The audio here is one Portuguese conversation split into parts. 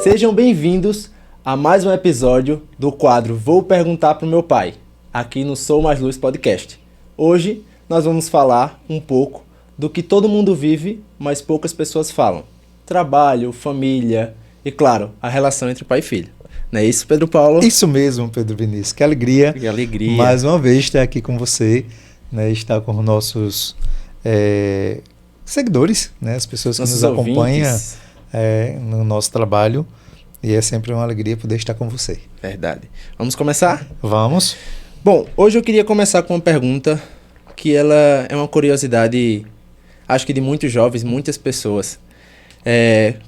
Sejam bem-vindos a mais um episódio do quadro Vou Perguntar pro Meu Pai, aqui no Sou Mais Luz Podcast. Hoje nós vamos falar um pouco do que todo mundo vive, mas poucas pessoas falam. Trabalho, família e, claro, a relação entre pai e filho. Não é isso, Pedro Paulo? Isso mesmo, Pedro Vinícius. Que alegria. Que alegria. Mais uma vez estar aqui com você, né, estar com os nossos seguidores, né, as pessoas que nos acompanham no nosso trabalho. E é sempre uma alegria poder estar com você. Verdade. Vamos começar? Vamos. Bom, hoje eu queria começar com uma pergunta que ela é uma curiosidade, acho que de muitos jovens, muitas pessoas.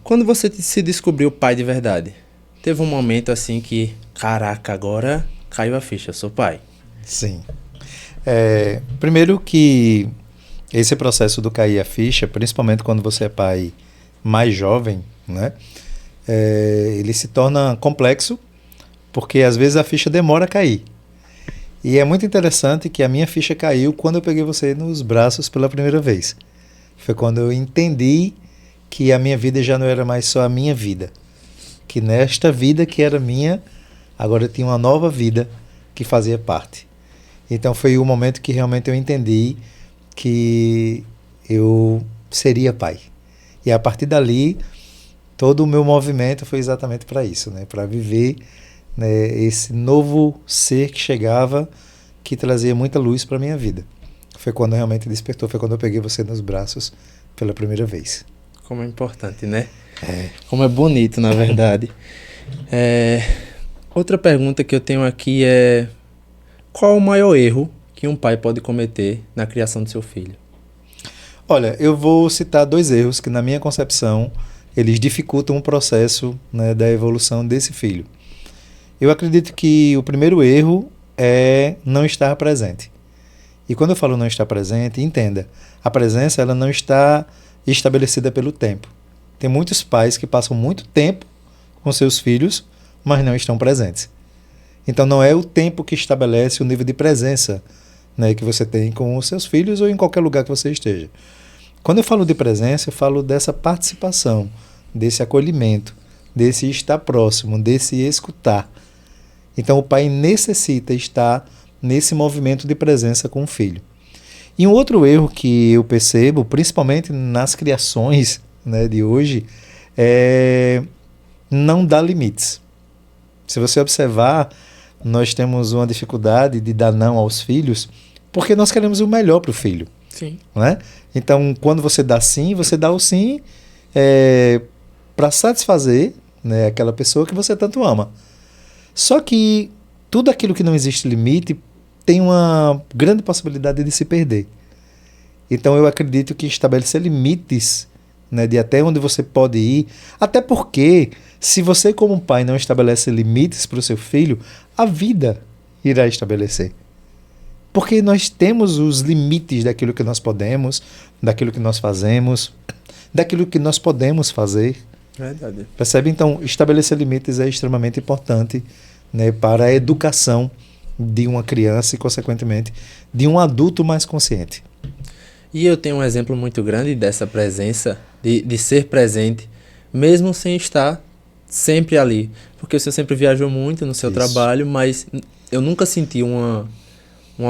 Quando você se descobriu pai de verdade, teve um momento assim que, caraca, agora caiu a ficha, eu sou pai. Sim. Primeiro que esse processo do cair a ficha, principalmente quando você é pai mais jovem, né? Ele se torna complexo, porque às vezes a ficha demora a cair. E é muito interessante que a minha ficha caiu quando eu peguei você nos braços pela primeira vez. Foi quando eu entendi que a minha vida já não era mais só a minha vida. Que nesta vida que era minha, agora eu tinha uma nova vida que fazia parte. Então foi o momento que realmente eu entendi que eu seria pai. E a partir dali, todo o meu movimento foi exatamente para isso, né? Para viver, né, esse novo ser que chegava, que trazia muita luz para a minha vida. Foi quando realmente despertou, foi quando eu peguei você nos braços pela primeira vez. Como é importante, né? Como é bonito, na verdade. Outra pergunta que eu tenho aqui é: qual o maior erro que um pai pode cometer na criação do seu filho? Olha, eu vou citar 2 erros que, na minha concepção, eles dificultam o processo, né, da evolução desse filho. Eu acredito que o primeiro erro é não estar presente. E quando eu falo não estar presente, entenda, a presença ela não está estabelecida pelo tempo. Tem muitos pais que passam muito tempo com seus filhos, mas não estão presentes. Então não é o tempo que estabelece o nível de presença, né, que você tem com os seus filhos ou em qualquer lugar que você esteja. Quando eu falo de presença, eu falo dessa participação, desse acolhimento, desse estar próximo, desse escutar. Então o pai necessita estar nesse movimento de presença com o filho. E um outro erro que eu percebo, principalmente nas criações, né, de hoje, é não dar limites. Se você observar, nós temos uma dificuldade de dar não aos filhos porque nós queremos o melhor para o filho. Sim. Né? Então, quando você dá sim, você dá o sim para satisfazer, né, aquela pessoa que você tanto ama. Só que tudo aquilo que não existe limite tem uma grande possibilidade de se perder. Então eu acredito que estabelecer limites, né, de até onde você pode ir, até porque se você como pai não estabelece limites para o seu filho, a vida irá estabelecer. Porque nós temos os limites daquilo que nós podemos, daquilo que nós fazemos, daquilo que nós podemos fazer. Verdade. Percebe? Então, estabelecer limites é extremamente importante, né, para a educação de uma criança e, consequentemente, de um adulto mais consciente. E eu tenho um exemplo muito grande dessa presença, de ser presente, mesmo sem estar sempre ali. Porque você sempre viajou muito no seu trabalho, mas eu nunca senti uma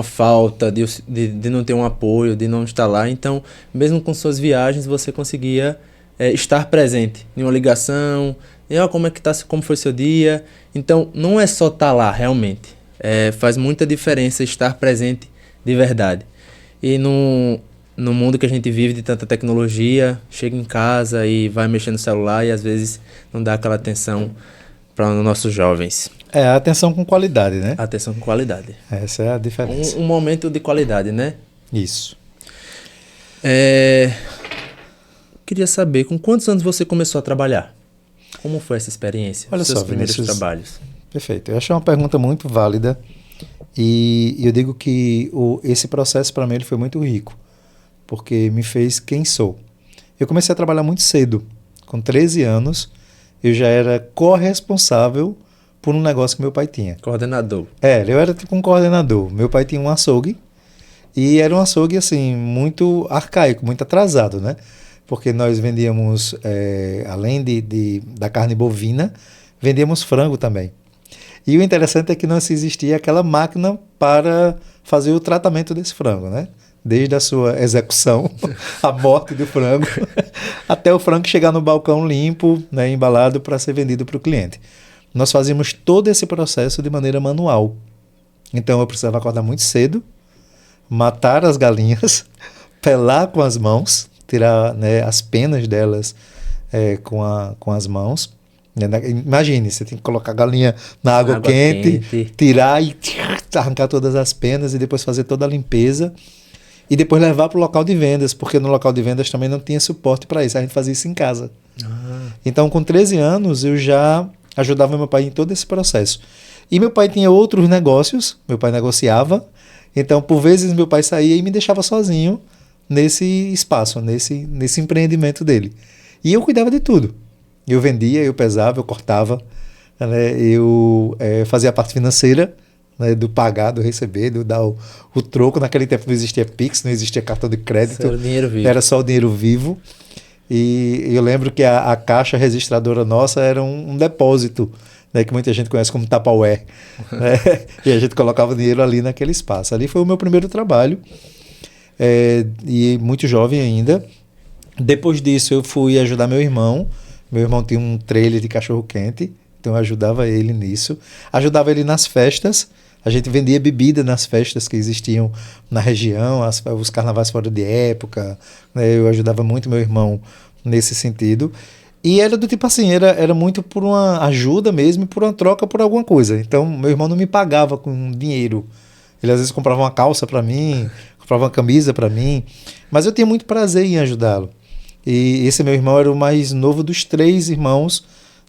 falta de não ter um apoio, de não estar lá. Então, mesmo com suas viagens, você conseguia estar presente em uma ligação, como é que tá, como foi seu dia. Então, não é só estar lá, realmente. Faz muita diferença estar presente de verdade. E no mundo que a gente vive de tanta tecnologia, chega em casa e vai mexer no celular e às vezes não dá aquela atenção para os nossos jovens. Atenção com qualidade, né? Atenção com qualidade. Essa é a diferença. Um momento de qualidade, né? Isso. Queria saber, com quantos anos você começou a trabalhar? Como foi essa experiência? Olha seus só, primeiros Vinícius, trabalhos? Perfeito. Eu acho uma pergunta muito válida e eu digo que esse processo para mim ele foi muito rico, porque me fez quem sou. Eu comecei a trabalhar muito cedo. Com 13 anos, eu já era corresponsável por um negócio que meu pai tinha. Coordenador. Eu era tipo um coordenador. Meu pai tinha um açougue e era um açougue assim, muito arcaico, muito atrasado, né? porque nós vendíamos, além da carne bovina, vendíamos frango também. E o interessante é que não existia aquela máquina para fazer o tratamento desse frango, né? Desde a sua execução, a morte do frango, até o frango chegar no balcão limpo, né, embalado para ser vendido para o cliente. Nós fazíamos todo esse processo de maneira manual. Então eu precisava acordar muito cedo, matar as galinhas, pelar com as mãos, tirar, né, as penas delas com as mãos. Imagine, você tem que colocar a galinha na água quente, tirar e arrancar todas as penas e depois fazer toda a limpeza e depois levar para o local de vendas, porque no local de vendas também não tinha suporte para isso, a gente fazia isso em casa. Então com 13 anos eu já ajudava meu pai em todo esse processo. E meu pai tinha outros negócios, meu pai negociava, então por vezes meu pai saía e me deixava sozinho nesse espaço, nesse empreendimento dele. E eu cuidava de tudo. Eu vendia, eu pesava, eu cortava, né? Eu fazia a parte financeira, né? Do pagar, do receber, do dar o troco. Naquele tempo não existia Pix, não existia cartão de crédito. Era o dinheiro vivo. Era só o dinheiro vivo. E eu lembro que a caixa registradora nossa era um depósito, né? Que muita gente conhece como Tupperware. Né? E a gente colocava o dinheiro ali naquele espaço. Ali foi o meu primeiro trabalho, e muito jovem ainda. Depois disso eu fui ajudar meu irmão. Meu irmão tinha um trailer de cachorro-quente, então eu ajudava ele nisso. Ajudava ele nas festas. A gente vendia bebida nas festas que existiam na região, os carnavais fora de época. Né? Eu ajudava muito meu irmão nesse sentido. E era do tipo assim, era muito por uma ajuda mesmo, por uma troca por alguma coisa. Então meu irmão não me pagava com dinheiro. Ele às vezes comprava uma calça para mim, comprava uma camisa para mim. Mas eu tinha muito prazer em ajudá-lo. E esse meu irmão era o mais novo dos 3 irmãos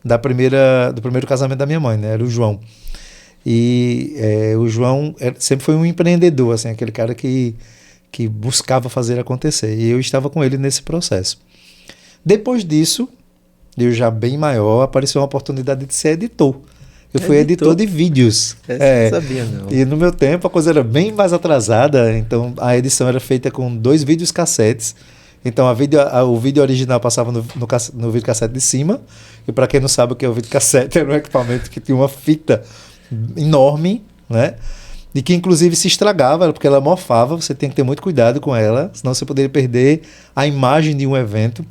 do primeiro casamento da minha mãe, né? Era o João. E o João sempre foi um empreendedor, assim, aquele cara que buscava fazer acontecer. E eu estava com ele nesse processo. Depois disso, eu já bem maior, apareceu uma oportunidade de ser editor. Eu fui editor de vídeos. Eu não sabia, não. E no meu tempo a coisa era bem mais atrasada, então a edição era feita com 2 vídeos cassetes. Então o vídeo original passava no videocassete de cima, e para quem não sabe o que é o videocassete, era um equipamento que tinha uma fita enorme, né? E que inclusive se estragava, porque ela mofava, você tem que ter muito cuidado com ela, senão você poderia perder a imagem de um evento.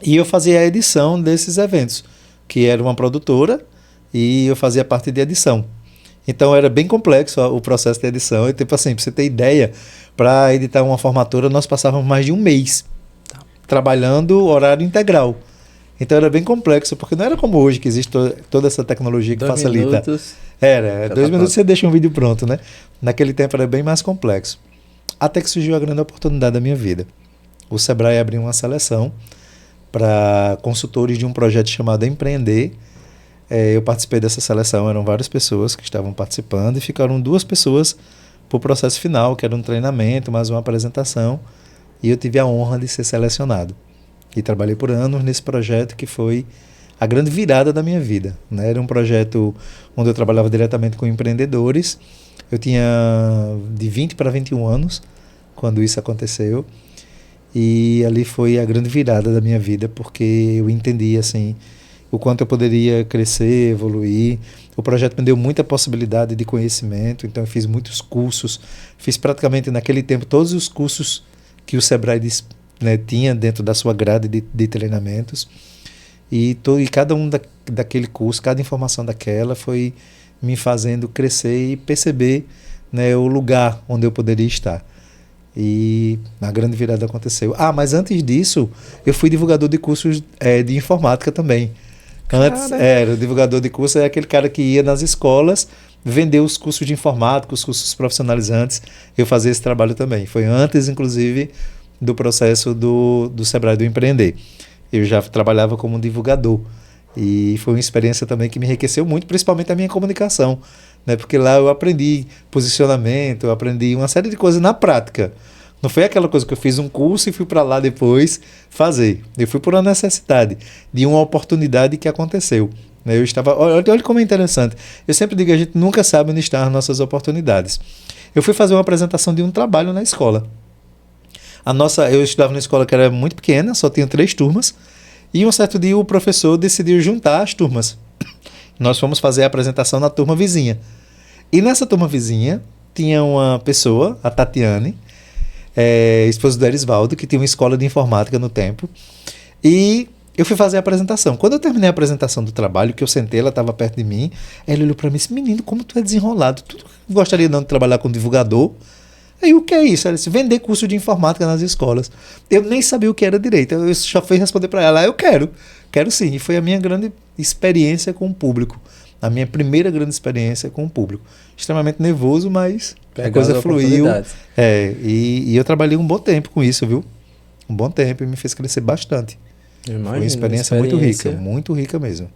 E eu fazia a edição desses eventos, que era uma produtora, e eu fazia parte de edição. Então era bem complexo o processo de edição. E tipo assim, para você ter ideia, para editar uma formatura nós passávamos mais de um mês trabalhando horário integral. Então era bem complexo, porque não era como hoje que existe toda essa tecnologia que 2 facilita. minutos, 2 minutos você deixa um vídeo pronto, né? Naquele tempo era bem mais complexo. Até que surgiu a grande oportunidade da minha vida. O Sebrae abriu uma seleção para consultores de um projeto chamado Empreender. Eu participei dessa seleção, eram várias pessoas que estavam participando e ficaram 2 pessoas para o processo final, que era um treinamento, mais uma apresentação, e eu tive a honra de ser selecionado. E trabalhei por anos nesse projeto que foi a grande virada da minha vida. Né? Era um projeto onde eu trabalhava diretamente com empreendedores. Eu tinha de 20 para 21 anos quando isso aconteceu, e ali foi a grande virada da minha vida, porque eu entendi assim, o quanto eu poderia crescer, evoluir. O projeto me deu muita possibilidade de conhecimento, então eu fiz muitos cursos, fiz praticamente naquele tempo todos os cursos que o Sebrae tinha dentro da sua grade de treinamentos, e cada um daquele curso, cada informação daquela foi me fazendo crescer e perceber, né, o lugar onde eu poderia estar. E a grande virada aconteceu. Mas antes disso, eu fui divulgador de cursos de informática também. Antes, o divulgador de curso é aquele cara que ia nas escolas vender os cursos de informática, os cursos profissionalizantes. Eu fazia esse trabalho também. Foi antes, inclusive, do processo do Sebrae do Empreender. Eu já trabalhava como divulgador. E foi uma experiência também que me enriqueceu muito, principalmente a minha comunicação. Né? Porque lá eu aprendi posicionamento, eu aprendi uma série de coisas na prática. Não foi aquela coisa que eu fiz um curso e fui para lá depois fazer. Eu fui por uma necessidade, de uma oportunidade que aconteceu. Eu estava, olha como é interessante. Eu sempre digo que a gente nunca sabe onde estão as nossas oportunidades. Eu fui fazer uma apresentação de um trabalho na escola. Eu estudava numa escola que era muito pequena, só tinha 3 turmas, e um certo dia o professor decidiu juntar as turmas. Nós fomos fazer a apresentação na turma vizinha. E nessa turma vizinha tinha uma pessoa, a Tatiane, esposa do Erisvaldo, que tinha uma escola de informática no tempo. E eu fui fazer a apresentação. Quando eu terminei a apresentação do trabalho, que eu sentei, ela estava perto de mim, ela olhou para mim e disse: menino, como tu é desenrolado, tu gostaria não de trabalhar com divulgador? Aí, o que é isso? Ela disse: vender curso de informática nas escolas. Eu nem sabia o que era direito, eu só fui responder para ela: eu quero sim. E foi a minha grande experiência com o público, a minha primeira grande experiência com o público. Extremamente nervoso, mas a coisa fluiu. E eu trabalhei um bom tempo com isso, viu? Um bom tempo, e me fez crescer bastante. Foi uma experiência muito rica mesmo.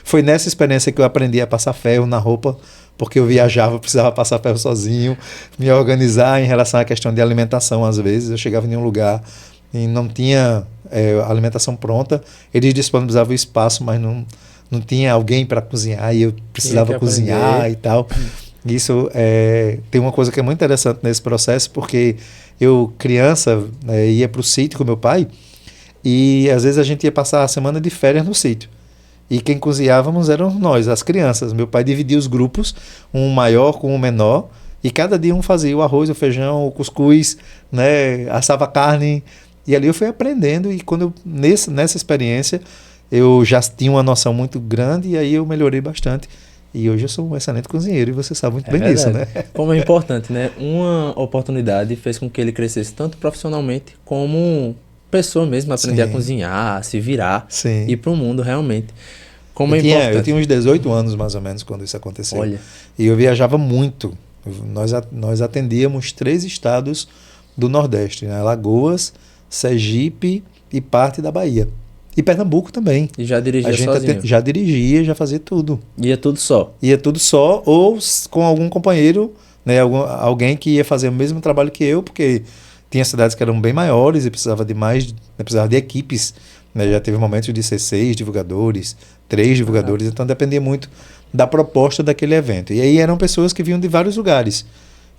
Foi nessa experiência que eu aprendi a passar ferro na roupa, porque eu viajava, precisava passar ferro sozinho, me organizar em relação à questão de alimentação. Às vezes eu chegava em um lugar e não tinha alimentação pronta, eles disponibilizavam o espaço, mas não tinha alguém para cozinhar, e eu precisava cozinhar e tal. Isso tem uma coisa que é muito interessante nesse processo, porque eu, criança, ia para o sítio com meu pai, e às vezes a gente ia passar a semana de férias no sítio. E quem cozinhávamos eram nós, as crianças. Meu pai dividia os grupos, um maior com um menor, e cada dia um fazia o arroz, o feijão, o cuscuz, né, assava carne. E ali eu fui aprendendo, e quando nessa experiência eu já tinha uma noção muito grande, e aí eu melhorei bastante. E hoje eu sou um excelente cozinheiro, e você sabe muito bem disso, né? Como é importante, né? Uma oportunidade fez com que ele crescesse tanto profissionalmente como pessoa mesmo, aprender a cozinhar, a se virar, ir para o mundo realmente. Como importante. Eu tinha uns 18 anos mais ou menos quando isso aconteceu. Olha. E eu viajava muito. Nós atendíamos 3 estados do Nordeste, né? Alagoas, Sergipe e parte da Bahia. E Pernambuco também. E já dirigia sozinho? Já dirigia, já fazia tudo. Ia tudo só? Ia tudo só, ou com algum companheiro, né? Alguém que ia fazer o mesmo trabalho que eu, porque tinha cidades que eram bem maiores e precisava de mais, precisava de equipes, né? Já teve momentos de ser 6 divulgadores, 3 divulgadores, então dependia muito da proposta daquele evento. E aí eram pessoas que vinham de vários lugares.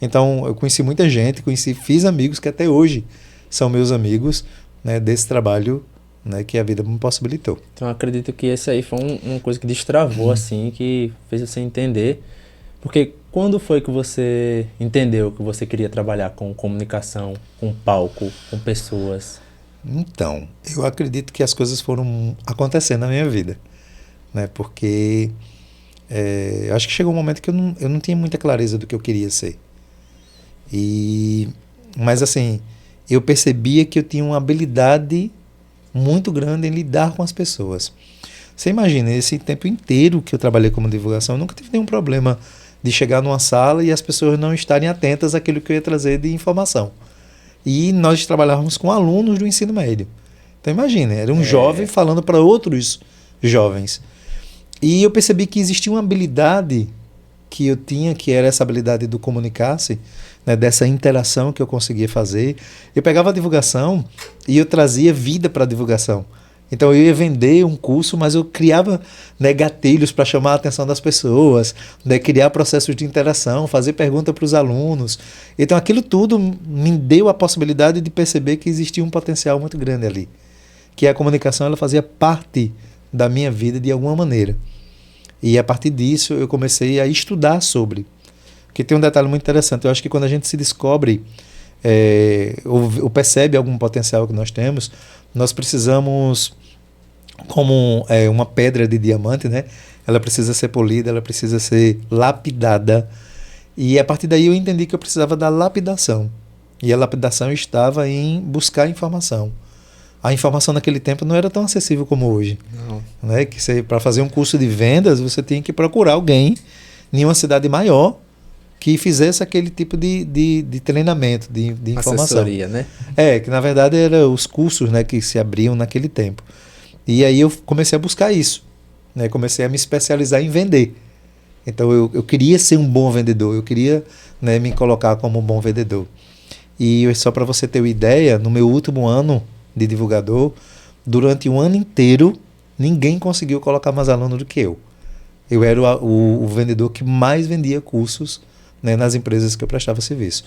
Então eu conheci muita gente, fiz amigos que até hoje são meus amigos, né, desse trabalho, né, que a vida me possibilitou. Então eu acredito que esse aí foi uma coisa que destravou, assim, que fez você entender. Porque quando foi que você entendeu que você queria trabalhar com comunicação, com palco, com pessoas? Então, eu acredito que as coisas foram acontecendo na minha vida, né? Porque eu acho que chegou um momento que eu não tinha muita clareza do que eu queria ser. Mas assim, eu percebia que eu tinha uma habilidade muito grande em lidar com as pessoas. Você imagina, esse tempo inteiro que eu trabalhei como divulgação, eu nunca tive nenhum problema de chegar numa sala e as pessoas não estarem atentas àquilo que eu ia trazer de informação. E nós trabalhávamos com alunos do ensino médio. Então imagina, era um jovem falando para outros jovens. E eu percebi que existia uma habilidade que eu tinha, que era essa habilidade do comunicar-se, né, dessa interação que eu conseguia fazer. Eu pegava a divulgação e eu trazia vida para a divulgação. Então eu ia vender um curso, mas eu criava, né, gatilhos para chamar a atenção das pessoas, né, criar processos de interação, fazer pergunta para os alunos. Então aquilo tudo me deu a possibilidade de perceber que existia um potencial muito grande ali. Que a comunicação ela fazia parte da minha vida de alguma maneira. E a partir disso eu comecei a estudar sobre. Porque tem um detalhe muito interessante. Eu acho que quando a gente se descobre ou percebe algum potencial que nós temos, nós precisamos, como uma pedra de diamante, né? Ela precisa ser polida, ela precisa ser lapidada. E a partir daí eu entendi que eu precisava da lapidação. E a lapidação estava em buscar informação. A informação naquele tempo não era tão acessível como hoje. Não. Né? Que para fazer um curso de vendas, você tinha que procurar alguém em uma cidade maior que fizesse aquele tipo de treinamento, de informação. Assessoria, né? Que na verdade eram os cursos, né, que se abriam naquele tempo. E aí eu comecei a buscar isso. Né? Comecei a me especializar em vender. Então eu queria ser um bom vendedor, eu queria, né, me colocar como um bom vendedor. E só para você ter uma ideia, no meu último ano de divulgador, durante um ano inteiro, ninguém conseguiu colocar mais aluno do que eu. Eu era o vendedor que mais vendia cursos né, nas empresas que eu prestava serviço.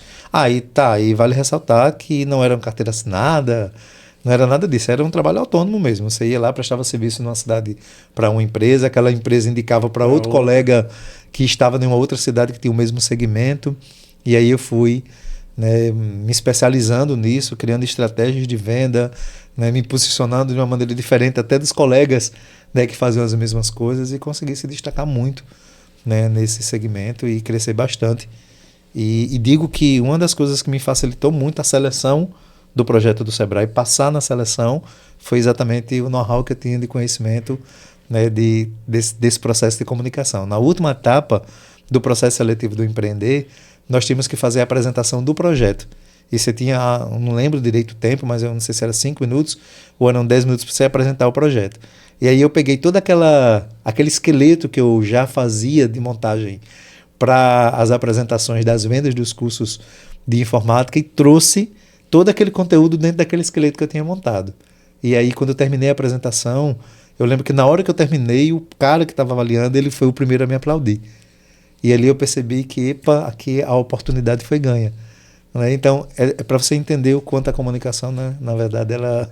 E vale ressaltar que não era uma carteira assinada, não era nada disso, era um trabalho autônomo mesmo. Você ia lá, prestava serviço numa cidade para uma empresa, aquela empresa indicava para outro colega que estava em uma outra cidade que tinha o mesmo segmento, e aí eu fui, né, me especializando nisso, criando estratégias de venda, né, me posicionando de uma maneira diferente até dos colegas, né, que faziam as mesmas coisas, e consegui se destacar muito, né, nesse segmento e crescer bastante. E digo que uma das coisas que me facilitou muito a seleção do projeto do Sebrae, passar na seleção, foi exatamente o know-how que eu tinha de conhecimento, né, desse processo de comunicação. Na última etapa do processo seletivo do Empreender, nós tínhamos que fazer a apresentação do projeto. E você tinha, não lembro direito o tempo, mas eu não sei se era 5 minutos ou eram 10 minutos para você apresentar o projeto. E aí eu peguei todo aquele esqueleto que eu já fazia de montagem para as apresentações das vendas dos cursos de informática e trouxe todo aquele conteúdo dentro daquele esqueleto que eu tinha montado. E aí, quando eu terminei a apresentação, eu lembro que na hora que eu terminei, o cara que estava avaliando, ele foi o primeiro a me aplaudir. E ali eu percebi que, aqui a oportunidade foi ganha. Né? Então, é para você entender o quanto a comunicação, né, na verdade, ela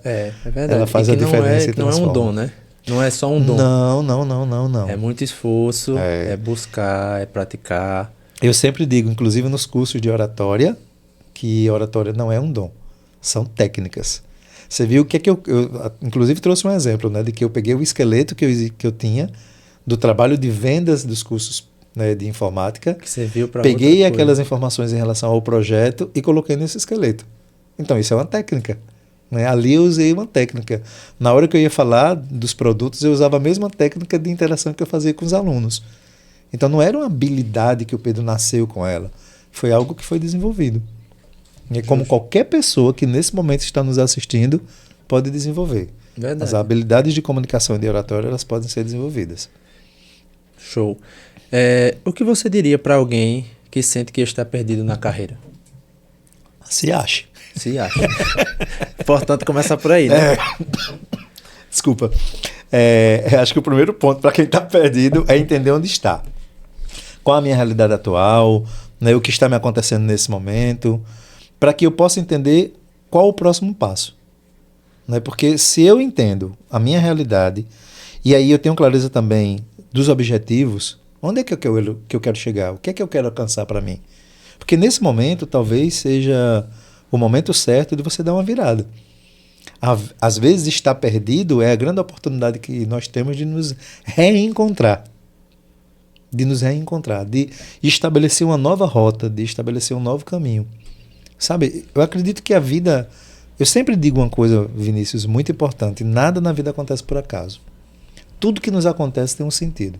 faz a diferença e transforma. Não é um dom, né? Não é só um dom. Não. É muito esforço, é buscar, é praticar. Eu sempre digo, inclusive nos cursos de oratória, que oratória não é um dom, são técnicas. Você viu o que é que eu inclusive trouxe um exemplo, né, de que eu peguei o esqueleto que eu tinha do trabalho de vendas dos cursos, né, de informática, que você viu para peguei aquelas informações em relação ao projeto e coloquei nesse esqueleto. Então isso é uma técnica. Né? Ali eu usei uma técnica. Na hora que eu ia falar dos produtos, eu usava a mesma técnica de interação que eu fazia com os alunos. Então não era uma habilidade que o Pedro nasceu com ela, foi algo que foi desenvolvido. E como qualquer pessoa que nesse momento está nos assistindo pode desenvolver. Verdade. As habilidades de comunicação e de oratória, elas podem ser desenvolvidas. Show. O que você diria para alguém que sente que está perdido na carreira? Se ache. Importante começar por aí, né? Desculpa. Acho que o primeiro ponto para quem está perdido é entender onde está. Qual a minha realidade atual, né, o que está me acontecendo nesse momento, para que eu possa entender qual o próximo passo. Né? Porque se eu entendo a minha realidade, e aí eu tenho clareza também dos objetivos, onde é que eu quero chegar? O que é que eu quero alcançar para mim? Porque nesse momento talvez seja o momento certo de você dar uma virada. Às vezes estar perdido é a grande oportunidade que nós temos de nos reencontrar. De estabelecer uma nova rota, de estabelecer um novo caminho. Sabe, eu acredito que a vida... Eu sempre digo uma coisa, Vinícius, muito importante. Nada na vida acontece por acaso. Tudo que nos acontece tem um sentido.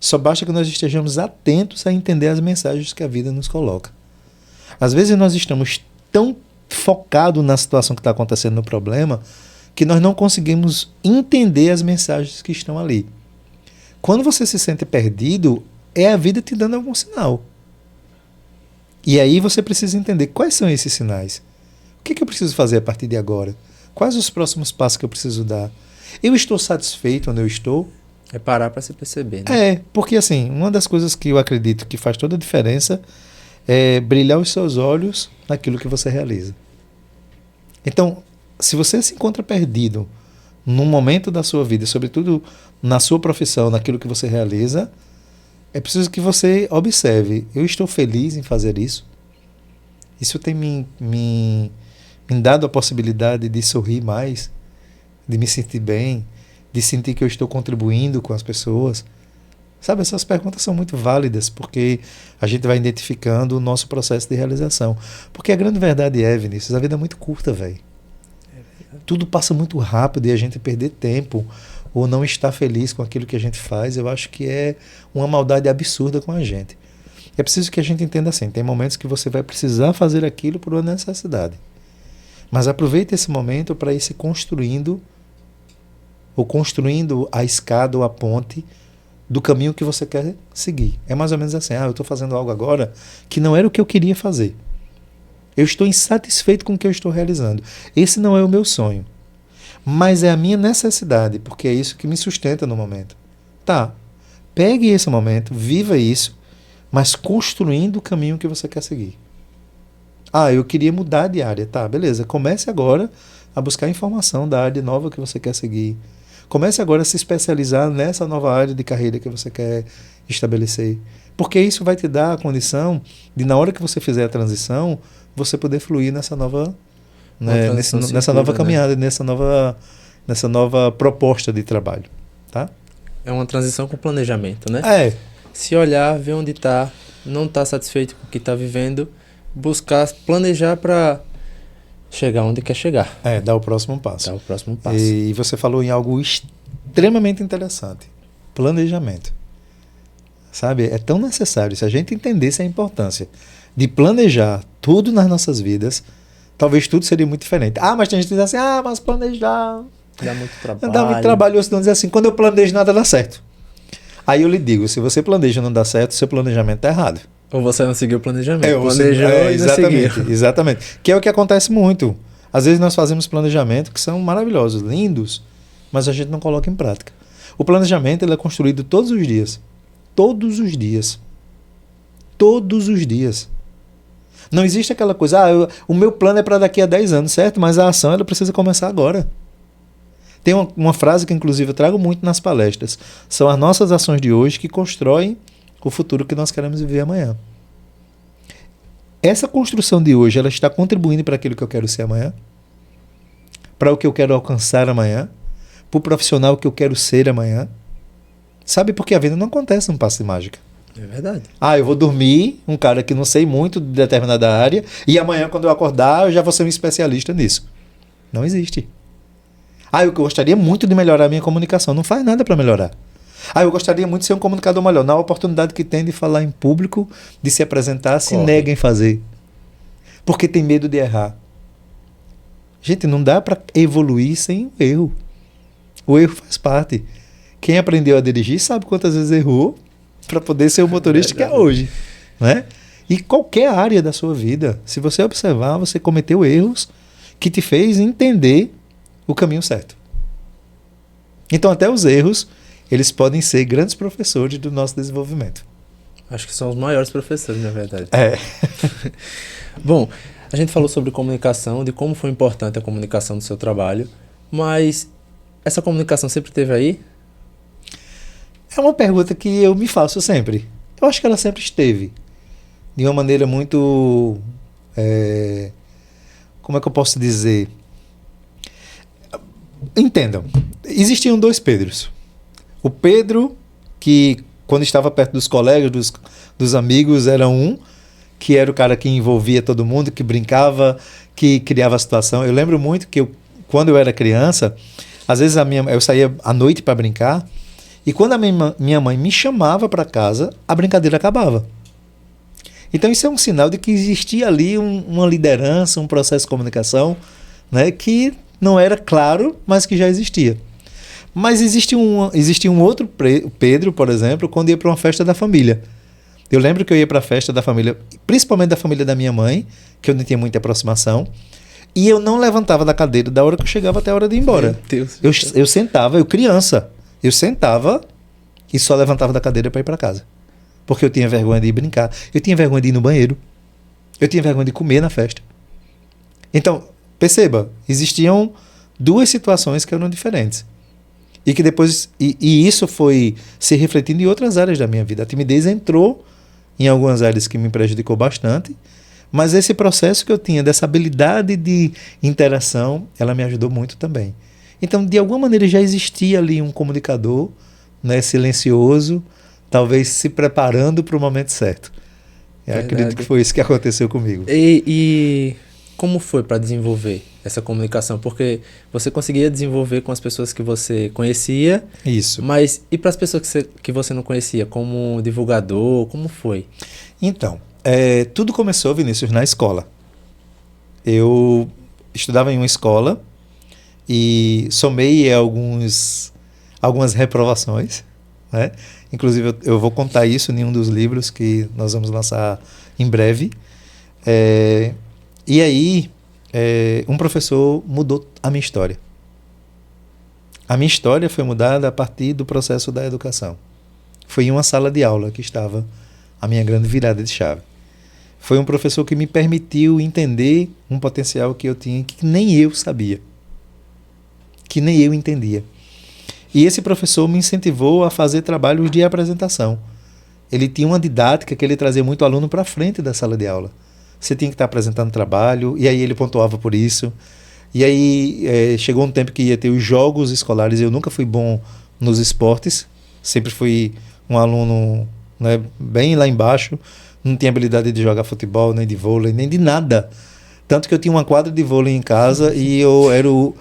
Só basta que nós estejamos atentos a entender as mensagens que a vida nos coloca. Às vezes nós estamos tão focados na situação que está acontecendo, no problema, que nós não conseguimos entender as mensagens que estão ali. Quando você se sente perdido, é a vida te dando algum sinal. E aí você precisa entender quais são esses sinais. O que eu preciso fazer a partir de agora? Quais os próximos passos que eu preciso dar? Eu estou satisfeito onde eu estou? É parar para se perceber, né? Porque assim, uma das coisas que eu acredito que faz toda a diferença é brilhar os seus olhos naquilo que você realiza. Então, se você se encontra perdido num momento da sua vida, sobretudo na sua profissão, naquilo que você realiza, é preciso que você observe, eu estou feliz em fazer isso? Isso tem me dado a possibilidade de sorrir mais, de me sentir bem, de sentir que eu estou contribuindo com as pessoas? Sabe, essas perguntas são muito válidas, porque a gente vai identificando o nosso processo de realização. Porque a grande verdade é, Vinícius, a vida é muito curta, velho. Tudo passa muito rápido e a gente perder tempo ou não estar feliz com aquilo que a gente faz, eu acho que é uma maldade absurda com a gente. É preciso que a gente entenda assim, tem momentos que você vai precisar fazer aquilo por uma necessidade. Mas aproveite esse momento para ir se construindo, ou construindo a escada ou a ponte do caminho que você quer seguir. É mais ou menos assim, eu estou fazendo algo agora que não era o que eu queria fazer. Eu estou insatisfeito com o que eu estou realizando. Esse não é o meu sonho. Mas é a minha necessidade, porque é isso que me sustenta no momento. Tá, pegue esse momento, viva isso, mas construindo o caminho que você quer seguir. Ah, eu queria mudar de área. Tá, beleza. Comece agora a buscar informação da área nova que você quer seguir. Comece agora a se especializar nessa nova área de carreira que você quer estabelecer. Porque isso vai te dar a condição de, na hora que você fizer a transição, você poder fluir nessa nova, né, nessa nova caminhada, né? nessa nova proposta de trabalho. Tá? É uma transição com planejamento, né? É. Se olhar, ver onde está, não está satisfeito com o que está vivendo, buscar planejar para chegar onde quer chegar. Dar o próximo passo. Dar o próximo passo. E você falou em algo extremamente interessante. Planejamento. Sabe? É tão necessário. Se a gente entendesse a importância de planejar tudo nas nossas vidas, talvez tudo seria muito diferente. Ah, mas tem gente que diz assim, mas planejar... Dá muito trabalho. Dá muito trabalho. Ou se não dizer assim, quando eu planejo nada dá certo. Aí eu lhe digo, se você planeja e não dá certo, seu planejamento está errado. Ou você não seguiu o planejamento. Planejou e não seguiu. Exatamente. Que é o que acontece muito. Às vezes nós fazemos planejamento que são maravilhosos, lindos, mas a gente não coloca em prática. O planejamento ele é construído todos os dias. Todos os dias. Todos os dias. Não existe aquela coisa, o meu plano é para daqui a 10 anos, certo? Mas a ação ela precisa começar agora. Tem uma frase que inclusive eu trago muito nas palestras. São as nossas ações de hoje que constroem o futuro que nós queremos viver amanhã. Essa construção de hoje, ela está contribuindo para aquilo que eu quero ser amanhã? Para o que eu quero alcançar amanhã? Para o profissional que eu quero ser amanhã? Sabe, porque a vida não acontece num passe de mágica. É verdade. Eu vou dormir, um cara que não sei muito de determinada área, e amanhã quando eu acordar eu já vou ser um especialista nisso. Não existe. Eu gostaria muito de melhorar a minha comunicação. Não faz nada para melhorar. Eu gostaria muito de ser um comunicador melhor. Na oportunidade que tem de falar em público, de se apresentar, se nega em fazer. Porque tem medo de errar. Gente, não dá para evoluir sem o erro. O erro faz parte. Quem aprendeu a dirigir sabe quantas vezes errou para poder ser o motorista que é hoje. Né? E qualquer área da sua vida, se você observar, você cometeu erros que te fez entender o caminho certo. Então, até os erros, eles podem ser grandes professores do nosso desenvolvimento. Acho que são os maiores professores, na verdade. Bom, a gente falou sobre comunicação, de como foi importante a comunicação do seu trabalho, mas essa comunicação sempre esteve aí? É uma pergunta que eu me faço sempre. Eu acho que ela sempre esteve. De uma maneira muito... como é que eu posso dizer? Entendam, existiam dois Pedros. O Pedro, que quando estava perto dos colegas, dos amigos, era um, que era o cara que envolvia todo mundo, que brincava, que criava a situação. Eu lembro muito que quando eu era criança, às vezes eu saía à noite para brincar, e quando a minha mãe me chamava para casa, a brincadeira acabava. Então isso é um sinal de que existia ali uma liderança, um processo de comunicação, né, que não era claro, mas que já existia. Mas existia um outro Pedro, por exemplo, quando ia para uma festa da família. Eu lembro que eu ia para a festa da família, principalmente da família da minha mãe, que eu não tinha muita aproximação, e eu não levantava da cadeira da hora que eu chegava até a hora de ir embora. Eu sentava, eu criança, eu sentava e só levantava da cadeira para ir para casa. Porque eu tinha vergonha de ir brincar, eu tinha vergonha de ir no banheiro, eu tinha vergonha de comer na festa. Então, perceba, existiam duas situações que eram diferentes. E que depois. E isso foi se refletindo em outras áreas da minha vida. A timidez entrou em algumas áreas que me prejudicou bastante, mas esse processo que eu tinha, dessa habilidade de interação, ela me ajudou muito também. Então, de alguma maneira, já existia ali um comunicador, né, silencioso, talvez se preparando para o momento certo. Eu acredito que foi isso que aconteceu comigo. E como foi para desenvolver essa comunicação? Porque você conseguia desenvolver com as pessoas que você conhecia. Isso. Mas e para as pessoas que você não conhecia? Como divulgador? Como foi? Então, tudo começou, Vinícius, na escola. Eu estudava em uma escola e somei algumas reprovações, né? Inclusive, eu vou contar isso em um dos livros que nós vamos lançar em breve. E aí, um professor mudou a minha história. A minha história foi mudada a partir do processo da educação. Foi em uma sala de aula que estava a minha grande virada de chave. Foi um professor que me permitiu entender um potencial que eu tinha que nem eu sabia, que nem eu entendia. E esse professor me incentivou a fazer trabalhos de apresentação. Ele tinha uma didática que ele trazia muito aluno para frente da sala de aula. Você tinha que estar apresentando trabalho, e aí ele pontuava por isso. E aí chegou um tempo que ia ter os jogos escolares. Eu nunca fui bom nos esportes, sempre fui um aluno, né, bem lá embaixo, não tinha habilidade de jogar futebol, nem de vôlei, nem de nada. Tanto que eu tinha uma quadra de vôlei em casa e eu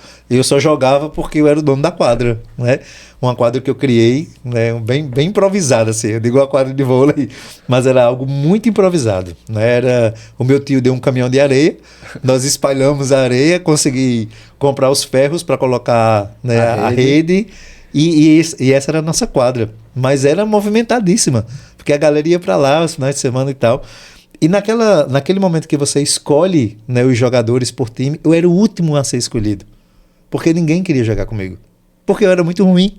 só jogava porque eu era o dono da quadra, né? Uma quadra que eu criei, né? Bem improvisada, assim. Eu digo a quadra de vôlei, mas era algo muito improvisado, né? O meu tio deu um caminhão de areia, nós espalhamos a areia, consegui comprar os ferros para colocar, né, a rede e essa era a nossa quadra. Mas era movimentadíssima, porque a galera ia para lá os finais de semana e tal. E naquele momento que você escolhe, né, os jogadores por time, eu era o último a ser escolhido. Porque ninguém queria jogar comigo. Porque eu era muito ruim.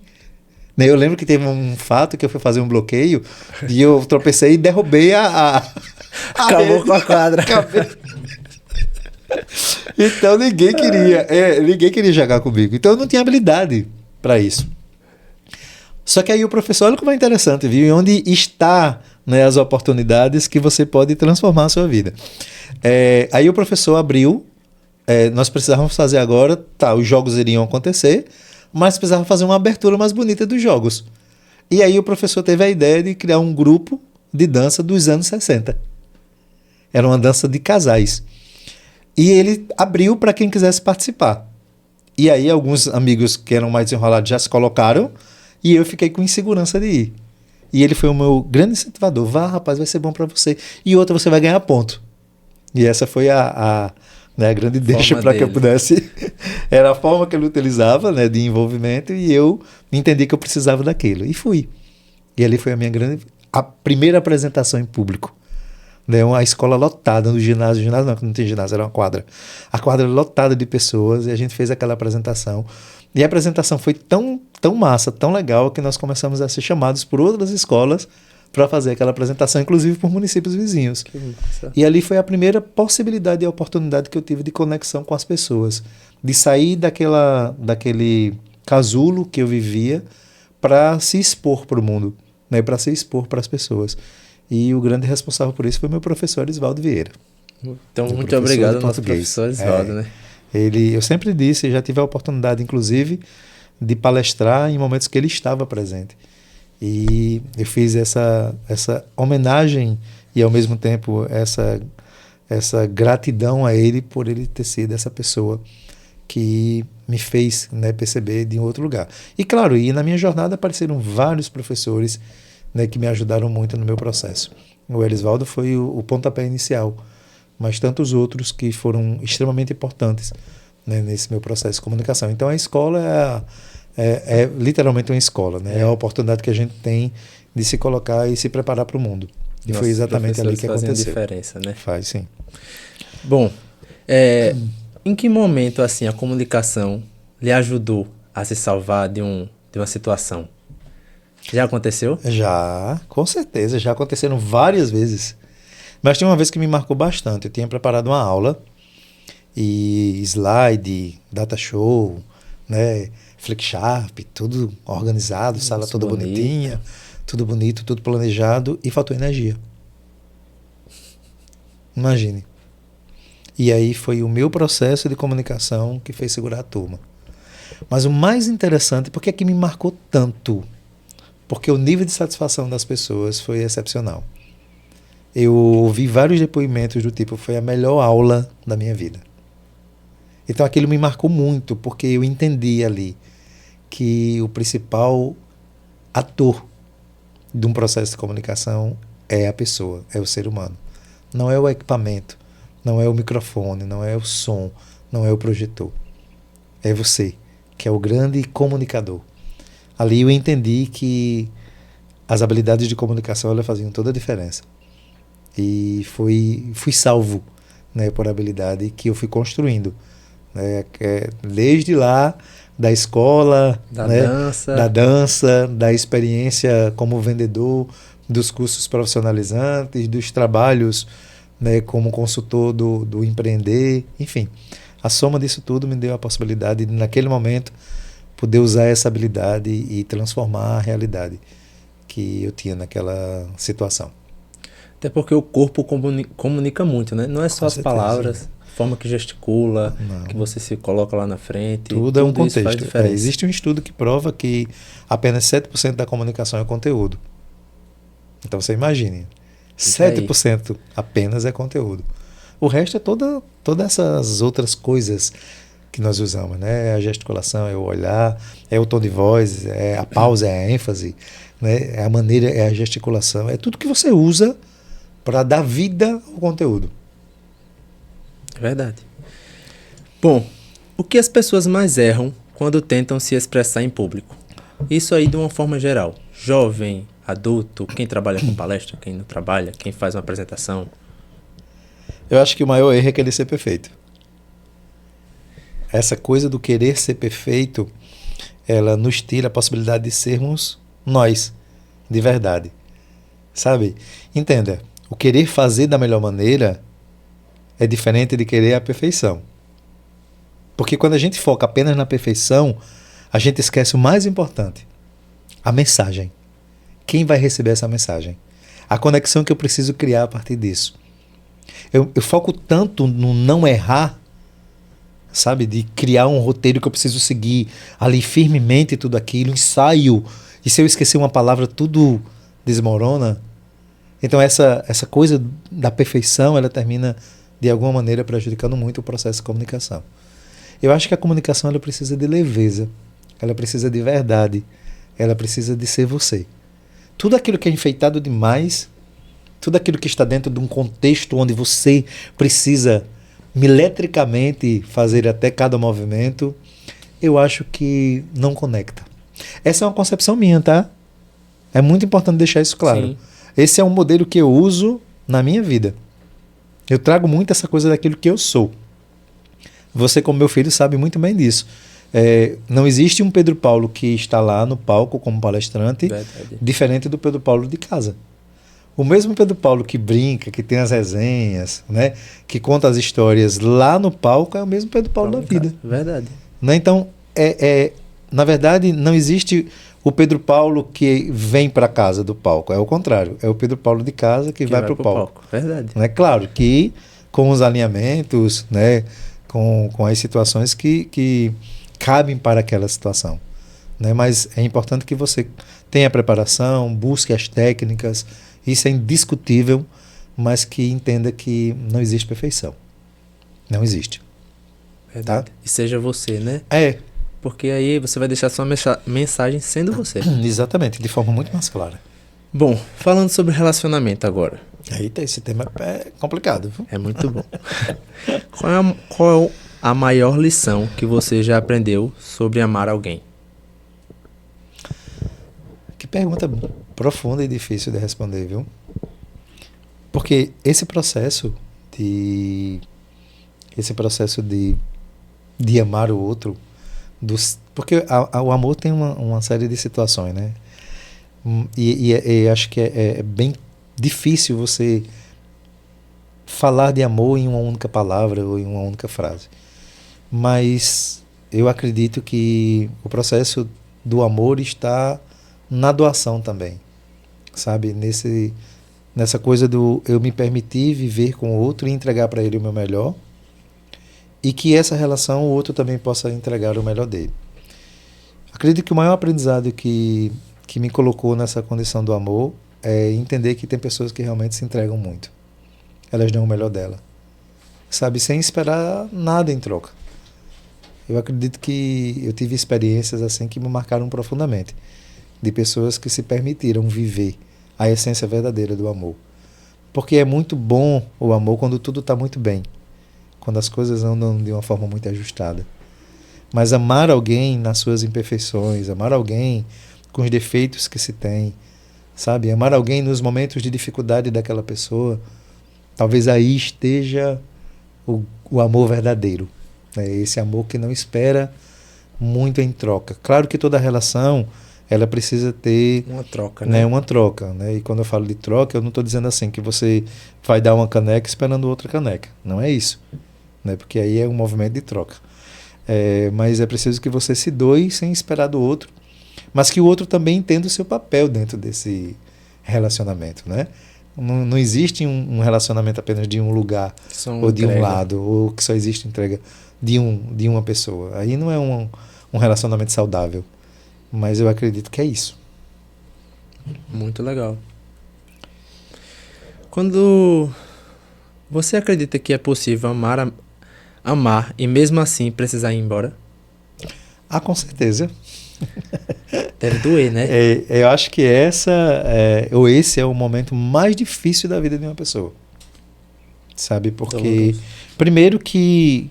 Né, eu lembro que teve um fato que eu fui fazer um bloqueio e eu tropecei e derrubei Acabou com a quadra. Então ninguém queria jogar comigo. Então eu não tinha habilidade para isso. Só que aí o professor, olha como é interessante, viu? E onde está, né, as oportunidades que você pode transformar a sua vida. Aí o professor abriu, nós precisávamos fazer agora, os jogos iriam acontecer, mas precisava fazer uma abertura mais bonita dos jogos. E aí o professor teve a ideia de criar um grupo de dança dos anos 60. Era uma dança de casais. E ele abriu para quem quisesse participar. E aí alguns amigos que eram mais enrolados já se colocaram, e eu fiquei com insegurança de ir. E ele foi o meu grande incentivador. Vá, rapaz, vai ser bom para você. E outra, você vai ganhar ponto. E essa foi a grande deixa para que eu pudesse... Era a forma que ele utilizava, né, de envolvimento, e eu entendi que eu precisava daquilo. E fui. E ali foi a primeira apresentação em público. Né, uma escola lotada no ginásio. Ginásio não tem ginásio, era uma quadra. A quadra lotada de pessoas, e a gente fez aquela apresentação. E a apresentação foi tão massa, tão legal, que nós começamos a ser chamados por outras escolas para fazer aquela apresentação, inclusive por municípios vizinhos. E ali foi a primeira possibilidade e oportunidade que eu tive de conexão com as pessoas, de sair daquele casulo que eu vivia para se expor para o mundo, né, para se expor para as pessoas. E o grande responsável por isso foi meu professor Isvaldo Vieira. Então, muito obrigado ao nosso professor Isvaldo, né? Eu sempre disse, já tive a oportunidade, inclusive, de palestrar em momentos que ele estava presente. E eu fiz essa homenagem e, ao mesmo tempo, essa gratidão a ele por ele ter sido essa pessoa que me fez, né, perceber de um outro lugar. E, claro, na minha jornada apareceram vários professores, né, que me ajudaram muito no meu processo. O Elisvaldo foi o pontapé inicial, mas tantos outros que foram extremamente importantes, né, nesse meu processo de comunicação. Então a escola é literalmente uma escola, né? É a oportunidade que a gente tem de se colocar e se preparar para o mundo. E foi exatamente ali que aconteceu. Faz a diferença, né? Faz, sim. Bom, em que momento assim a comunicação lhe ajudou a se salvar de uma situação? Já aconteceu? Já, com certeza. Já aconteceram várias vezes. Mas tem uma vez que me marcou bastante. Eu tinha preparado uma aula e slide, data show, né, Flicksharp, tudo organizado, sala toda bonitinha, tudo bonito, tudo planejado, e faltou energia. Imagine. E aí foi o meu processo de comunicação que fez segurar a turma. Mas o mais interessante, porque é que me marcou tanto? Porque o nível de satisfação das pessoas foi excepcional. Eu ouvi vários depoimentos do tipo, foi a melhor aula da minha vida. Então aquilo me marcou muito, porque eu entendi ali que o principal ator de um processo de comunicação é a pessoa, é o ser humano. Não é o equipamento, não é o microfone, não é o som, não é o projetor. É você, que é o grande comunicador. Ali eu entendi que as habilidades de comunicação elas faziam toda a diferença. E fui salvo, né, por habilidade que eu fui construindo, né, desde lá da escola, da né, dança, da experiência como vendedor, dos cursos profissionalizantes, dos trabalhos, né, como consultor do empreender, enfim. A soma disso tudo me deu a possibilidade de, naquele momento, poder usar essa habilidade e transformar a realidade que eu tinha naquela situação. Até porque o corpo comunica muito, né? Não é só Com as certeza. palavras, a forma que gesticula, Não. que você se coloca lá na frente. Tudo é um isso faz contexto. diferença. Existe um estudo que prova que apenas 7% da comunicação é conteúdo. Então você imagine, Isso aí. 7% apenas é conteúdo. O resto é todas essas outras coisas que nós usamos, né? A gesticulação, é o olhar, é o tom de voz, é a pausa, é a ênfase, né? É a maneira, é a gesticulação, é tudo que você usa para dar vida ao conteúdo. É verdade. Bom, o que as pessoas mais erram quando tentam se expressar em público? Isso aí de uma forma geral. Jovem, adulto, quem trabalha com palestra, quem não trabalha, quem faz uma apresentação. Eu acho que o maior erro é querer ser perfeito. Essa coisa do querer ser perfeito, ela nos tira a possibilidade de sermos nós, de verdade. Sabe? Entenda, o querer fazer da melhor maneira é diferente de querer a perfeição. Porque quando a gente foca apenas na perfeição, a gente esquece o mais importante, a mensagem. Quem vai receber essa mensagem? A conexão que eu preciso criar a partir disso. Eu foco tanto no não errar, sabe? De criar um roteiro que eu preciso seguir ali firmemente tudo aquilo, ensaio. E se eu esquecer uma palavra, tudo desmorona. Então essa coisa da perfeição, ela termina de alguma maneira prejudicando muito o processo de comunicação. Eu acho que a comunicação ela precisa de leveza, ela precisa de verdade, ela precisa de ser você. Tudo aquilo que é enfeitado demais, tudo aquilo que está dentro de um contexto onde você precisa milimetricamente fazer até cada movimento, eu acho que não conecta. Essa é uma concepção minha, tá? É muito importante deixar isso claro. Sim. Esse é um modelo que eu uso na minha vida. Eu trago muito essa coisa daquilo que eu sou. Você, como meu filho, sabe muito bem disso. Não existe um Pedro Paulo que está lá no palco como palestrante, Verdade. diferente do Pedro Paulo de casa. O mesmo Pedro Paulo que brinca, que tem as resenhas, né, que conta as histórias lá no palco, é o mesmo Pedro Paulo da vida. Verdade. Né? Então, na verdade, não existe o Pedro Paulo que vem para casa do palco. É o contrário. É o Pedro Paulo de casa que vai para o palco. Verdade. Né? Claro que com os alinhamentos, né, com as situações que cabem para aquela situação. Né? Mas é importante que você tenha preparação, busque as técnicas. Isso é indiscutível, mas que entenda que não existe perfeição. Não existe. Verdade. Tá? E seja você, né? É. Porque aí você vai deixar sua mensagem sendo você. Exatamente, de forma muito mais clara. Bom, falando sobre relacionamento agora. Eita, esse tema é complicado, viu? É muito bom. Qual é a maior lição que você já aprendeu sobre amar alguém? Que pergunta profunda e difícil de responder, viu? Porque esse processo de amar o outro, porque o amor tem uma série de situações, né? E acho que é bem difícil você falar de amor em uma única palavra ou em uma única frase. Mas eu acredito que o processo do amor está na doação também, sabe? Nessa coisa do eu me permitir viver com o outro e entregar para ele o meu melhor, e que essa relação o outro também possa entregar o melhor dele. Acredito que o maior aprendizado que me colocou nessa condição do amor é entender que tem pessoas que realmente se entregam muito. Elas dão o melhor dela, sabe? Sem esperar nada em troca. Eu acredito que eu tive experiências assim que me marcaram profundamente, de pessoas que se permitiram viver a essência verdadeira do amor. Porque é muito bom o amor quando tudo está muito bem, quando as coisas andam de uma forma muito ajustada. Mas amar alguém nas suas imperfeições, amar alguém com os defeitos que se tem, sabe? Amar alguém nos momentos de dificuldade daquela pessoa, talvez aí esteja o amor verdadeiro. Esse amor que não espera muito em troca. Claro que toda relação ela precisa ter Uma troca, né, né? uma troca, né? E quando eu falo de troca, eu não estou dizendo assim que você vai dar uma caneca esperando outra caneca. Não é isso, né? Porque aí é um movimento de troca. Mas é preciso que você se doe sem esperar do outro, mas que o outro também entenda o seu papel dentro desse relacionamento, né? Não existe um relacionamento apenas de um lugar Só ou de um entrega. lado, ou que só existe entrega de uma pessoa. Aí não é um relacionamento saudável, mas eu acredito que é isso. Muito legal. Quando você acredita que é possível amar e mesmo assim precisar ir embora? Ah, com certeza. Deve doer, né? Eu acho que ou esse é o momento mais difícil da vida de uma pessoa. Sabe? Porque, Doloroso. primeiro que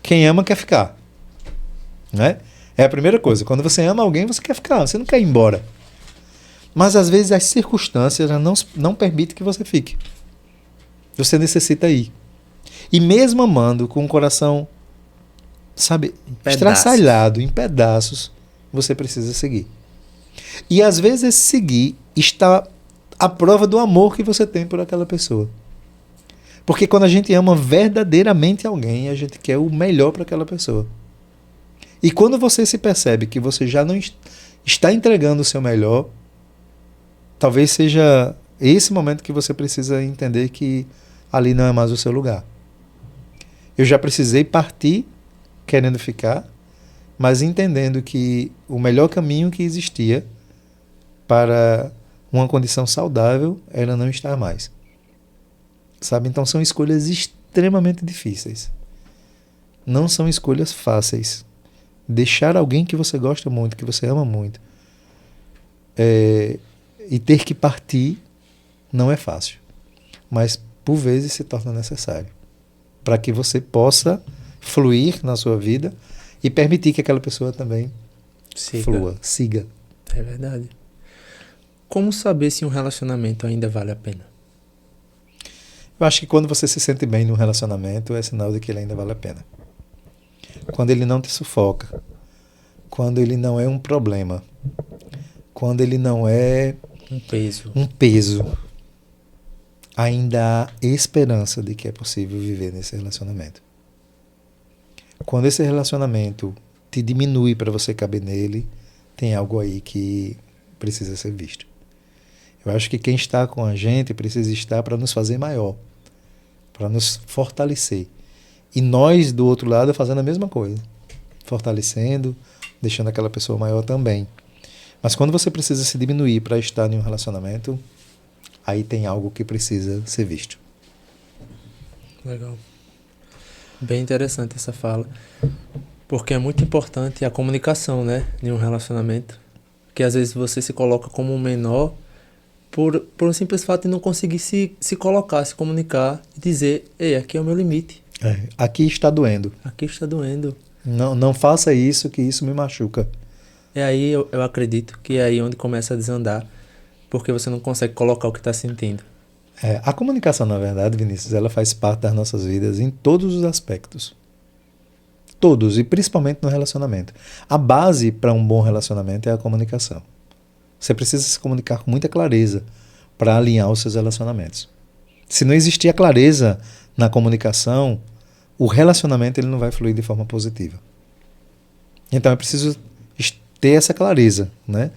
quem ama quer ficar. Né? É a primeira coisa. Quando você ama alguém, você quer ficar, você não quer ir embora. Mas às vezes as circunstâncias não permitem que você fique. Você necessita ir. E mesmo amando com o coração, sabe, estraçalhado, em pedaços, você precisa seguir. E às vezes esse seguir está à prova do amor que você tem por aquela pessoa. Porque quando a gente ama verdadeiramente alguém, a gente quer o melhor para aquela pessoa. E quando você se percebe que você já não está entregando o seu melhor, talvez seja esse momento que você precisa entender que ali não é mais o seu lugar. Eu já precisei partir querendo ficar, mas entendendo que o melhor caminho que existia para uma condição saudável era não estar mais. Sabe? Então são escolhas extremamente difíceis. Não são escolhas fáceis. Deixar alguém que você gosta muito, que você ama muito, e ter que partir não é fácil. Mas por vezes se torna necessário para que você possa fluir na sua vida e permitir que aquela pessoa também flua, siga. É verdade. Como saber se um relacionamento ainda vale a pena? Eu acho que quando você se sente bem num relacionamento, é sinal de que ele ainda vale a pena. Quando ele não te sufoca, quando ele não é um problema, quando ele não é um peso, ainda há esperança de que é possível viver nesse relacionamento. Quando esse relacionamento te diminui para você caber nele, tem algo aí que precisa ser visto. Eu acho que quem está com a gente precisa estar para nos fazer maior, para nos fortalecer. E nós, do outro lado, fazendo a mesma coisa. Fortalecendo, deixando aquela pessoa maior também. Mas quando você precisa se diminuir para estar em um relacionamento, aí tem algo que precisa ser visto. Legal. Bem interessante essa fala. Porque é muito importante a comunicação, né? Em um relacionamento. Porque às vezes você se coloca como um menor por um simples fato de não conseguir se colocar, se comunicar e dizer, ei, aqui é o meu limite. Aqui está doendo. Aqui está doendo. Não faça isso, que isso me machuca. E aí eu acredito que é aí onde começa a desandar, porque você não consegue colocar o que está sentindo. A comunicação, na verdade, Vinícius, ela faz parte das nossas vidas em todos os aspectos. Todos, e principalmente no relacionamento. A base para um bom relacionamento é a comunicação. Você precisa se comunicar com muita clareza para alinhar os seus relacionamentos. Se não existir a clareza na comunicação, o relacionamento ele não vai fluir de forma positiva. Então é preciso ter essa clareza, né,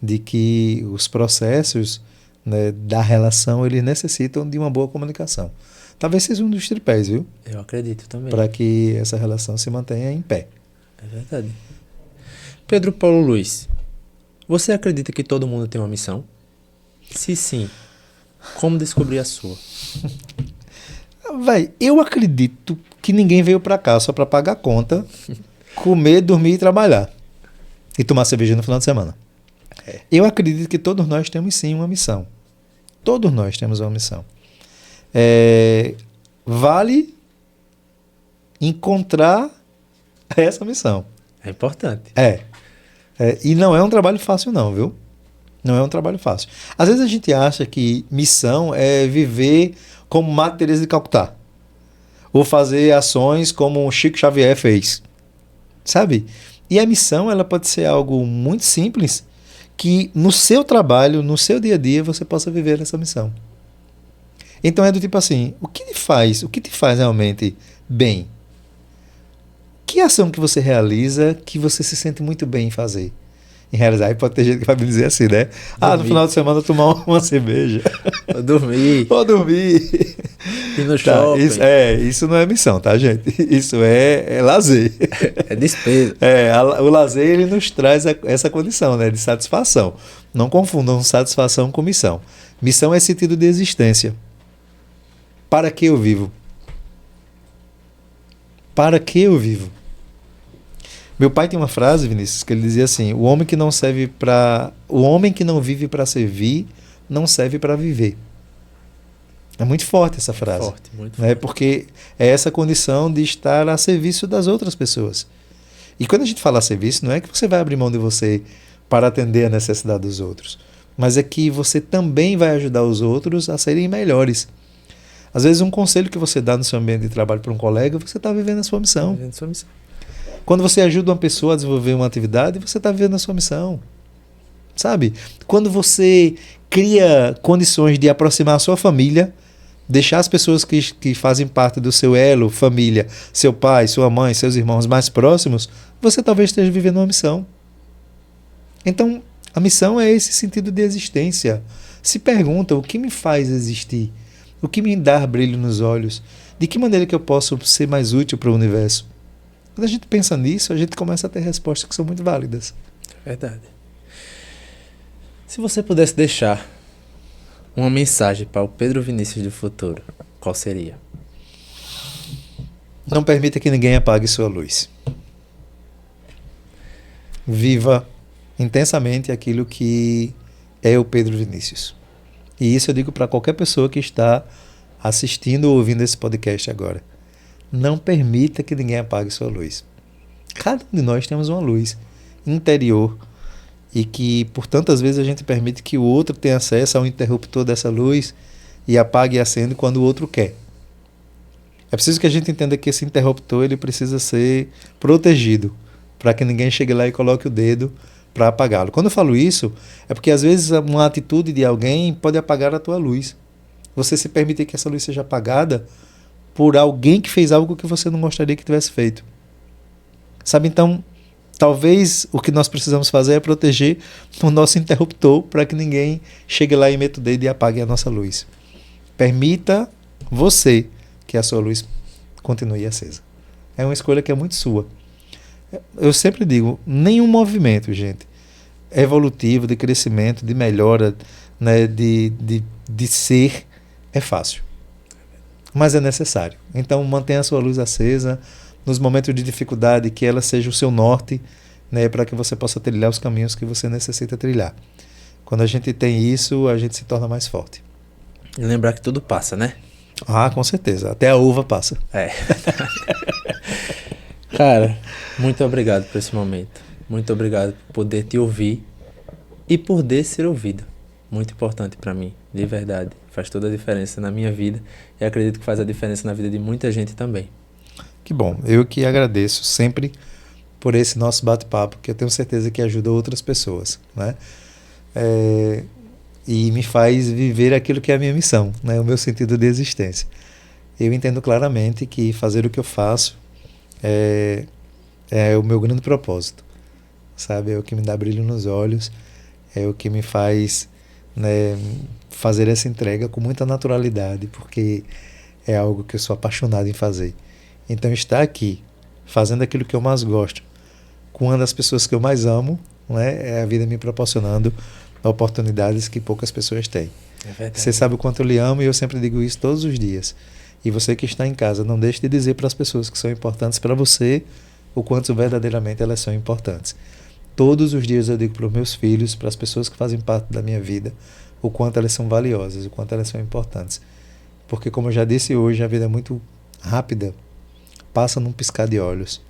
de que os processos, né, da relação eles necessitam de uma boa comunicação. Talvez seja um dos tripés, viu? Eu acredito também. Para que essa relação se mantenha em pé. É verdade. Pedro Paulo Luiz, você acredita que todo mundo tem uma missão? Se sim, como descobrir a sua? Eu acredito que ninguém veio para cá só para pagar a conta, comer, dormir e trabalhar. E tomar cerveja no final de semana. Eu acredito que todos nós temos sim uma missão. Todos nós temos uma missão. Vale encontrar essa missão. É importante. E não é um trabalho fácil não, viu? Não é um trabalho fácil. Às vezes a gente acha que missão é viver como Madre Teresa de Calcutá. Ou fazer ações como o Chico Xavier fez. Sabe? E a missão ela pode ser algo muito simples, que no seu trabalho, no seu dia a dia, você possa viver essa missão. Então é do tipo assim, o que te faz realmente bem? Que ação que você realiza que você se sente muito bem em fazer? Em realizar, aí pode ter gente que vai me dizer assim, né? No final de semana tomar uma cerveja. Ou dormir. Ou dormir. Ir no shopping. Isso não é missão, tá, gente? Isso é lazer. É despesa. O lazer, ele nos traz essa condição, né, de satisfação. Não confundam satisfação com missão. Missão é sentido de existência. Para que eu vivo? Para que eu vivo? Meu pai tem uma frase, Vinícius, que ele dizia assim: o homem que não vive para servir, não serve para viver. É muito forte essa frase. Muito né? forte. Porque é essa condição de estar a serviço das outras pessoas. E quando a gente fala serviço, não é que você vai abrir mão de você para atender a necessidade dos outros, mas é que você também vai ajudar os outros a serem melhores. Às vezes um conselho que você dá no seu ambiente de trabalho para um colega, você está vivendo a sua missão. Quando você ajuda uma pessoa a desenvolver uma atividade, você está vivendo a sua missão. Sabe? Quando você cria condições de aproximar a sua família, deixar as pessoas que fazem parte do seu elo, família, seu pai, sua mãe, seus irmãos mais próximos, você talvez esteja vivendo uma missão. Então, a missão é esse sentido de existência. Se pergunta, o que me faz existir? O que me dá brilho nos olhos? De que maneira que eu posso ser mais útil para o universo? Quando a gente pensa nisso, a gente começa a ter respostas que são muito válidas. Verdade. Se você pudesse deixar uma mensagem para o Pedro Vinícius do futuro, qual seria? Não permita que ninguém apague sua luz. Viva intensamente aquilo que é o Pedro Vinícius. E isso eu digo para qualquer pessoa que está assistindo ou ouvindo esse podcast agora. Não permita que ninguém apague sua luz. Cada um de nós temos uma luz interior e que por tantas vezes a gente permite que o outro tenha acesso ao interruptor dessa luz e apague e acenda quando o outro quer. É preciso que a gente entenda que esse interruptor ele precisa ser protegido para que ninguém chegue lá e coloque o dedo para apagá-lo. Quando eu falo isso, é porque às vezes uma atitude de alguém pode apagar a tua luz. Você se permitir que essa luz seja apagada por alguém que fez algo que você não gostaria que tivesse feito. Sabe, então, talvez o que nós precisamos fazer é proteger o nosso interruptor para que ninguém chegue lá e meta o dedo e apague a nossa luz. Permita você que a sua luz continue acesa. É uma escolha que é muito sua. Eu sempre digo, nenhum movimento, gente, evolutivo, de crescimento, de melhora, né, de ser, é fácil. Mas é necessário. Então mantenha a sua luz acesa, nos momentos de dificuldade, que ela seja o seu norte, né, para que você possa trilhar os caminhos que você necessita trilhar. Quando a gente tem isso, a gente se torna mais forte. E lembrar que tudo passa, né? Ah, com certeza. Até a uva passa. É. Cara, muito obrigado por esse momento. Muito obrigado por poder te ouvir e poder ser ouvido. Muito importante para mim, de verdade. Faz toda a diferença na minha vida e acredito que faz a diferença na vida de muita gente também. Que bom. Eu que agradeço sempre por esse nosso bate-papo, que eu tenho certeza que ajuda outras pessoas, né? E me faz viver aquilo que é a minha missão, né? O meu sentido de existência. Eu entendo claramente que fazer o que eu faço é o meu grande propósito, sabe? É o que me dá brilho nos olhos, é o que me faz, né, fazer essa entrega com muita naturalidade, porque é algo que eu sou apaixonado em fazer. Então estar aqui, fazendo aquilo que eu mais gosto, com uma das pessoas que eu mais amo, né, é a vida me proporcionando oportunidades que poucas pessoas têm. Você sabe o quanto eu lhe amo e eu sempre digo isso todos os dias. E você que está em casa, não deixe de dizer para as pessoas que são importantes para você o quanto verdadeiramente elas são importantes. Todos os dias eu digo para os meus filhos, para as pessoas que fazem parte da minha vida, o quanto elas são valiosas, o quanto elas são importantes. Porque, como eu já disse hoje, a vida é muito rápida, passa num piscar de olhos.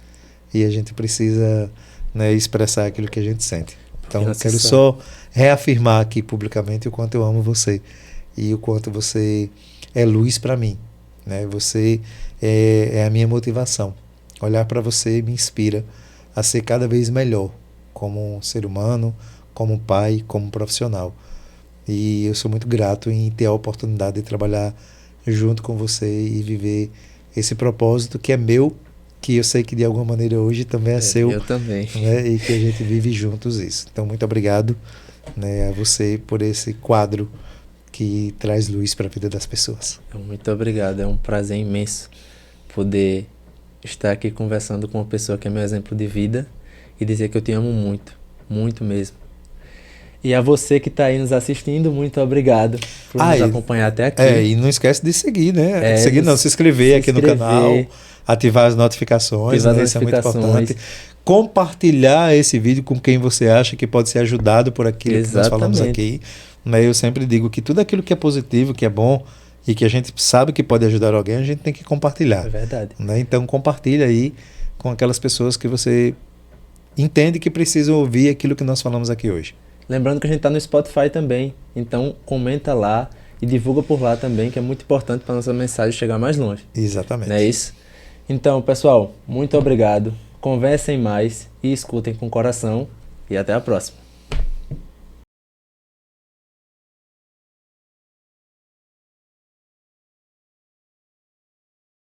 E a gente precisa, né, expressar aquilo que a gente sente. Então, eu quero só reafirmar aqui publicamente o quanto eu amo você e o quanto você é luz para mim, né? Você é a minha motivação. Olhar para você me inspira a ser cada vez melhor como ser humano, como pai, como profissional. E eu sou muito grato em ter a oportunidade de trabalhar junto com você e viver esse propósito que é meu, que eu sei que de alguma maneira hoje também é seu. Eu também. Né, e que a gente vive juntos isso. Então, muito obrigado, né, a você por esse quadro que traz luz para a vida das pessoas. Muito obrigado, é um prazer imenso poder estar aqui conversando com uma pessoa que é meu exemplo de vida e dizer que eu te amo muito, muito mesmo. E a você que está aí nos assistindo, muito obrigado por nos acompanhar até aqui. E não esquece de seguir, né? Se inscrever aqui no canal, ativar as notificações, né? Isso é muito importante. Compartilhar esse vídeo com quem você acha que pode ser ajudado por aquilo que nós falamos aqui. Eu sempre digo que tudo aquilo que é positivo, que é bom e que a gente sabe que pode ajudar alguém, a gente tem que compartilhar. É verdade. Né? Então compartilha aí com aquelas pessoas que você entende que precisam ouvir aquilo que nós falamos aqui hoje. Lembrando que a gente está no Spotify também, então comenta lá e divulga por lá também, que é muito importante para a nossa mensagem chegar mais longe. Exatamente. Não é isso? Então, pessoal, muito obrigado. Conversem mais e escutem com o coração. E até a próxima.